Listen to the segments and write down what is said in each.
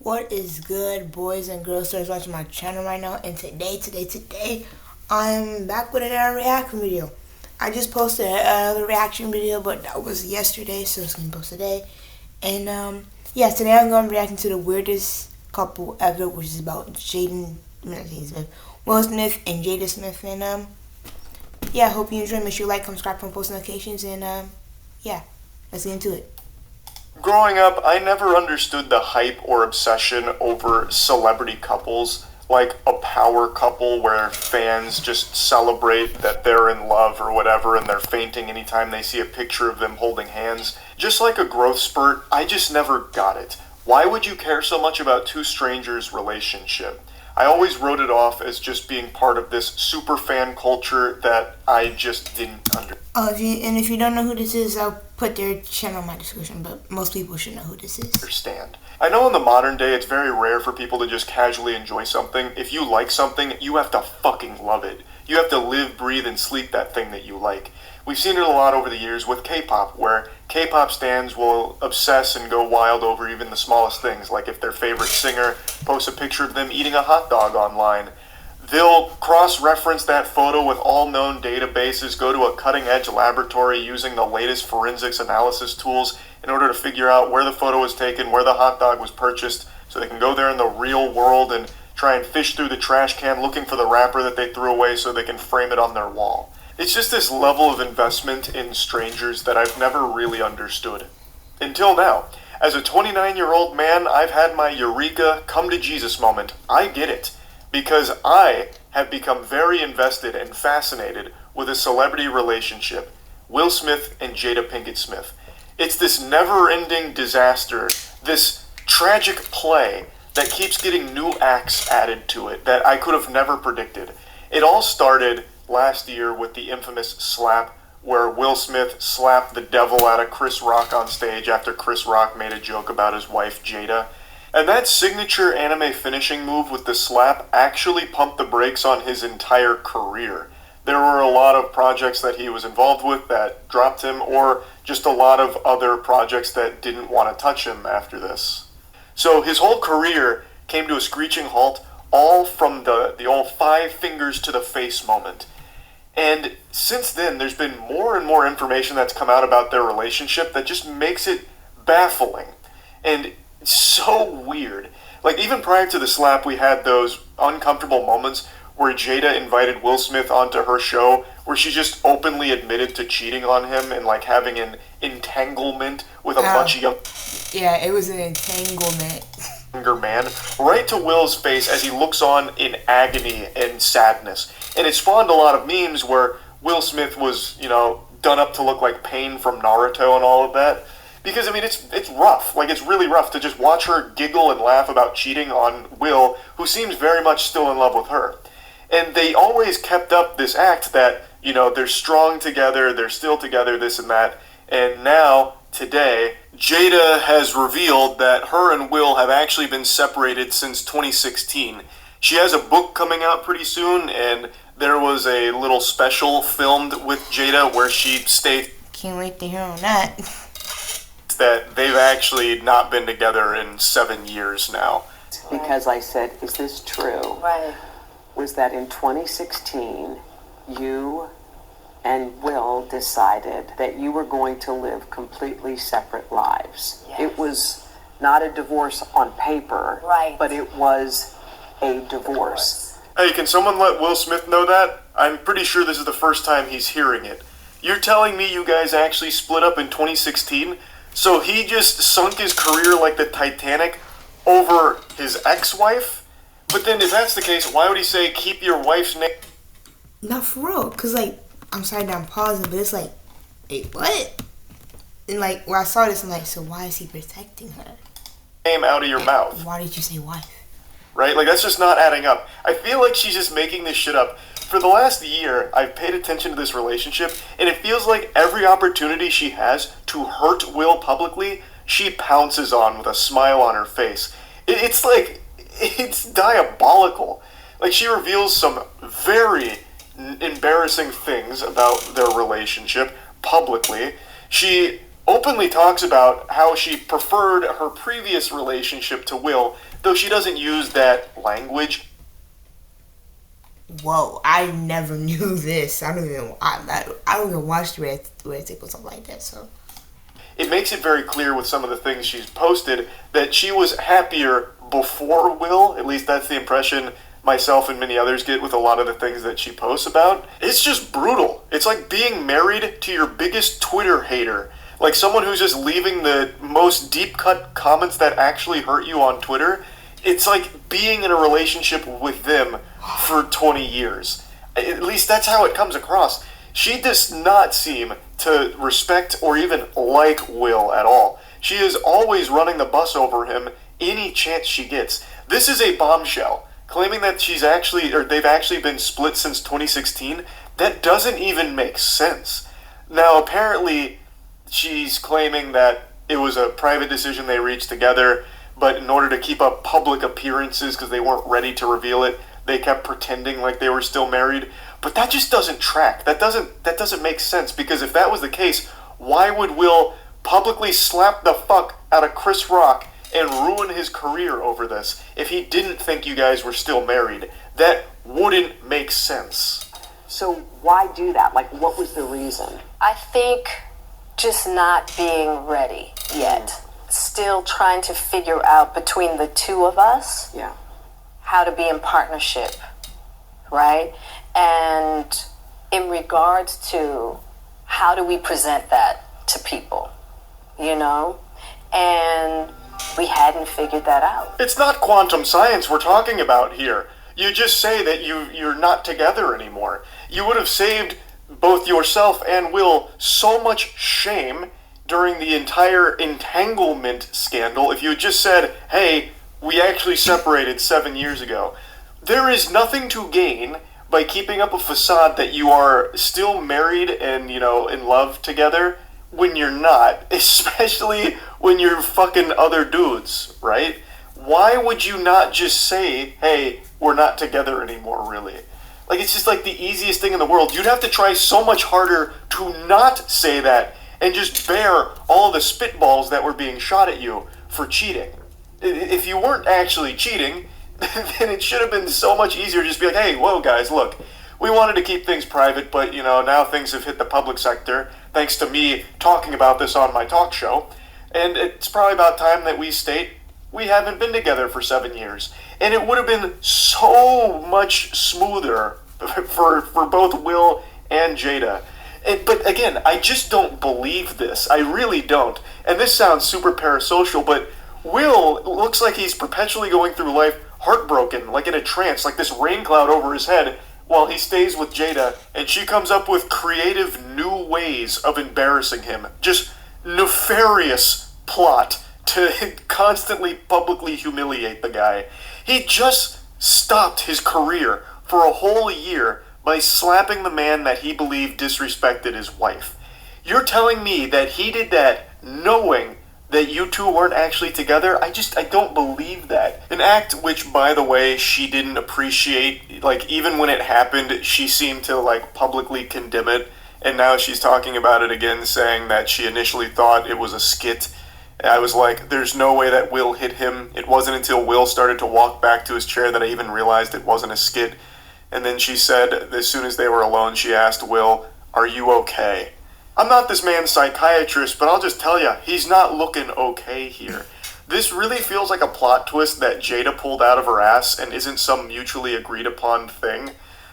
What is good, boys and girls that's watching my channel right now? And today, I'm back with another reaction video. I just posted another reaction video, but that was yesterday, so it's gonna be posted today. And yeah, today I'm gonna be reacting to the weirdest couple ever, which is about Will Smith and Jada Smith. And yeah, I hope you enjoy. Make sure you like, subscribe, and post notifications. And yeah, let's get into it. Growing up, I never understood the hype or obsession over celebrity couples, like a power couple where fans just celebrate that they're in love or whatever and they're fainting anytime they see a picture of them holding hands. Just like a growth spurt, I just never got it. Why would you care so much about two strangers' relationship? I always wrote it off as just being part of this super fan culture that I just didn't understand. If you don't know who this is, I'll put their channel in my description, but most people should know who this is. I know in the modern day it's very rare for people to just casually enjoy something. If you like something, you have to fucking love it. You have to live, breathe, and sleep that thing that you like. We've seen it a lot over the years with K-pop, where K-pop stans will obsess and go wild over even the smallest things, like if their favorite singer posts a picture of them eating a hot dog online. They'll cross-reference that photo with all known databases, go to a cutting-edge laboratory using the latest forensics analysis tools in order to figure out where the photo was taken, where the hot dog was purchased, so they can go there in the real world and try and fish through the trash can looking for the wrapper that they threw away so they can frame it on their wall. It's just this level of investment in strangers that I've never really understood. Until now. As a 29-year-old man, I've had my eureka, come to Jesus moment. I get it. Because I have become very invested and fascinated with a celebrity relationship, Will Smith and Jada Pinkett Smith. It's this never-ending disaster, this tragic play that keeps getting new acts added to it that I could have never predicted. It all started last year with the infamous slap where Will Smith slapped the devil out of Chris Rock on stage after Chris Rock made a joke about his wife Jada. And that signature anime finishing move with the slap actually pumped the brakes on his entire career. There were a lot of projects that he was involved with that dropped him, or just a lot of other projects that didn't want to touch him after this. So his whole career came to a screeching halt, all from the old 5 fingers to the face moment. And since then, there's been more and more information that's come out about their relationship that just makes it baffling. And it's so weird. Like, even prior to the slap, we had those uncomfortable moments where Jada invited Will Smith onto her show, where she just openly admitted to cheating on him and, like, having an entanglement with a bunch of young... Yeah, it was an entanglement. ...younger man, right to Will's face as he looks on in agony and sadness. And it spawned a lot of memes where Will Smith was, done up to look like Pain from Naruto and all of that. Because, I mean, it's rough. Like, it's really rough to just watch her giggle and laugh about cheating on Will, who seems very much still in love with her. And they always kept up this act that, they're strong together, they're still together, this and that. And now, today, Jada has revealed that her and Will have actually been separated since 2016. She has a book coming out pretty soon, and there was a little special filmed with Jada where she states... Can't wait to hear on that. ...that they've actually not been together in 7 years now. Because I said, is this true? Right. Was that in 2016, you and Will decided that you were going to live completely separate lives. Yes. It was not a divorce on paper, right, but it was a divorce. Hey, can someone let Will Smith know that? I'm pretty sure this is the first time he's hearing it. You're telling me you guys actually split up in 2016? So he just sunk his career like the Titanic over his ex-wife? But then if that's the case, why would he say, keep your wife's name? Not for real, because, I'm sorry that I'm pausing, but it's like, wait, what? And, when I saw this, I'm like, so why is he protecting her? Name out of your mouth. Why did you say wife? Right? That's just not adding up. I feel like she's just making this shit up. For the last year, I've paid attention to this relationship, and it feels like every opportunity she has to hurt Will publicly, she pounces on with a smile on her face. It's diabolical. She reveals some very embarrassing things about their relationship publicly. She openly talks about how she preferred her previous relationship to Will, though she doesn't use that language. Whoa, I never knew this. I don't even watch the Red Table or something like that. So It makes it very clear with some of the things she's posted that she was happier before Will. At least that's the impression myself and many others get with a lot of the things that she posts about. It's just brutal. It's like being married to your biggest Twitter hater. Like someone who's just leaving the most deep-cut comments that actually hurt you on Twitter. It's like being in a relationship with them for 20 years. At least that's how it comes across. She does not seem to respect or even like Will at all. She is always running the bus over him any chance she gets. This is a bombshell. Claiming that they've actually been split since 2016, that doesn't even make sense. Now, apparently, she's claiming that it was a private decision they reached together, but in order to keep up public appearances because they weren't ready to reveal it, they kept pretending like they were still married. But that just doesn't track. That doesn't make sense, because if that was the case, why would Will publicly slap the fuck out of Chris Rock and ruin his career over this if he didn't think you guys were still married? That wouldn't make sense. So why do that? Like, what was the reason? I think just not being ready yet. Still trying to figure out between the two of us Yeah. how to be in partnership, right? And in regards to how do we present that to people, you know? And we hadn't figured that out. It's not quantum science we're talking about here. You just say that you're not together anymore. You would have saved both yourself and Will so much shame during the entire entanglement scandal if you had just said, hey, we actually separated 7 years ago. There is nothing to gain by keeping up a facade that you are still married and, in love together when you're not, especially when you're fucking other dudes, right? Why would you not just say, hey, we're not together anymore, really? Like, it's just like the easiest thing in the world. You'd have to try so much harder to not say that and just bear all the spitballs that were being shot at you for cheating. If you weren't actually cheating, then it should have been so much easier to just be like, hey, whoa, guys, look, we wanted to keep things private, but, now things have hit the public sector, thanks to me talking about this on my talk show, and it's probably about time that we state we haven't been together for 7 years. And it would have been so much smoother for both Will and Jada. But again, I just don't believe this. I really don't. And this sounds super parasocial, but Will looks like he's perpetually going through life heartbroken, like in a trance, like this rain cloud over his head, while he stays with Jada, and she comes up with creative new ways of embarrassing him. Just nefarious plot to constantly publicly humiliate the guy. He just stopped his career for a whole year by slapping the man that he believed disrespected his wife. You're telling me that he did that knowing that you two weren't actually together? I don't believe that. An act which, by the way, she didn't appreciate. Like, even when it happened, she seemed to, publicly condemn it. And now she's talking about it again, saying that she initially thought it was a skit. I was like, there's no way that Will hit him. It wasn't until Will started to walk back to his chair that I even realized it wasn't a skit. And then she said, as soon as they were alone, she asked Will, are you okay? I'm not this man's psychiatrist, but I'll just tell you, he's not looking okay here. This really feels like a plot twist that Jada pulled out of her ass and isn't some mutually agreed upon thing.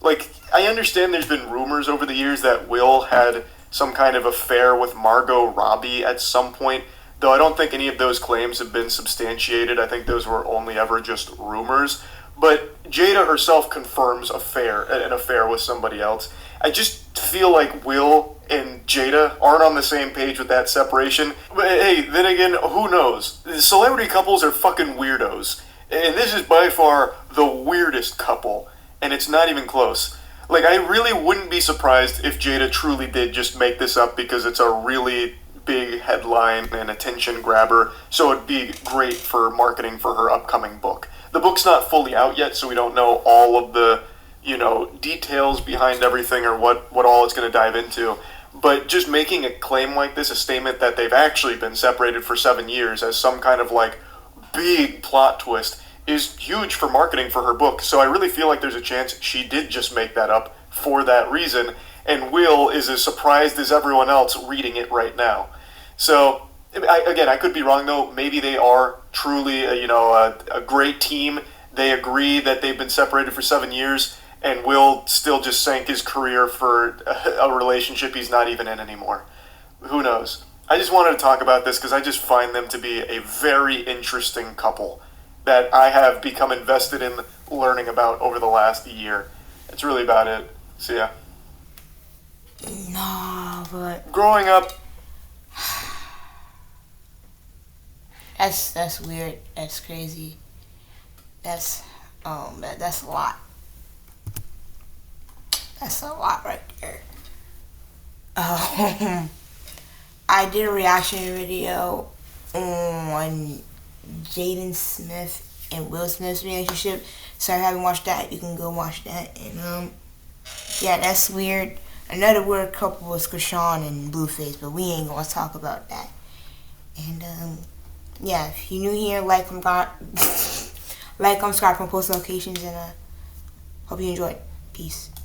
Like, I understand there's been rumors over the years that Will had some kind of affair with Margot Robbie at some point, though I don't think any of those claims have been substantiated. I think those were only ever just rumors. But Jada herself confirms an affair with somebody else. I just feel like Will and Jada aren't on the same page with that separation. But hey, then again, who knows? Celebrity couples are fucking weirdos. And this is by far the weirdest couple. And it's not even close. Like, I really wouldn't be surprised if Jada truly did just make this up because it's a really big headline and attention grabber, so it'd be great for marketing for her upcoming book. The book's not fully out yet, so we don't know all of the, details behind everything or what all it's going to dive into. But just making a claim like this, a statement that they've actually been separated for 7 years as some kind of like big plot twist, is huge for marketing for her book. So I really feel like there's a chance she did just make that up for that reason, and Will is as surprised as everyone else reading it right now. So I could be wrong though. Maybe they are truly a great team. They agree that they've been separated for 7 years, and Will still just sank his career for a relationship he's not even in anymore. Who knows? I just wanted to talk about this because I just find them to be a very interesting couple that I have become invested in learning about over the last year. That's really about it. See ya. No, but Growing up, that's weird. That's crazy. That's a lot. That's a lot right there. I did a reaction video on Jaden Smith and Will Smith's relationship. So if you haven't watched that, you can go watch that. And yeah, that's weird. Another weird couple was Krishan and Blueface, but we ain't gonna talk about that. And yeah, if you're new here, like, subscribe from post notifications, and hope you enjoyed. Peace.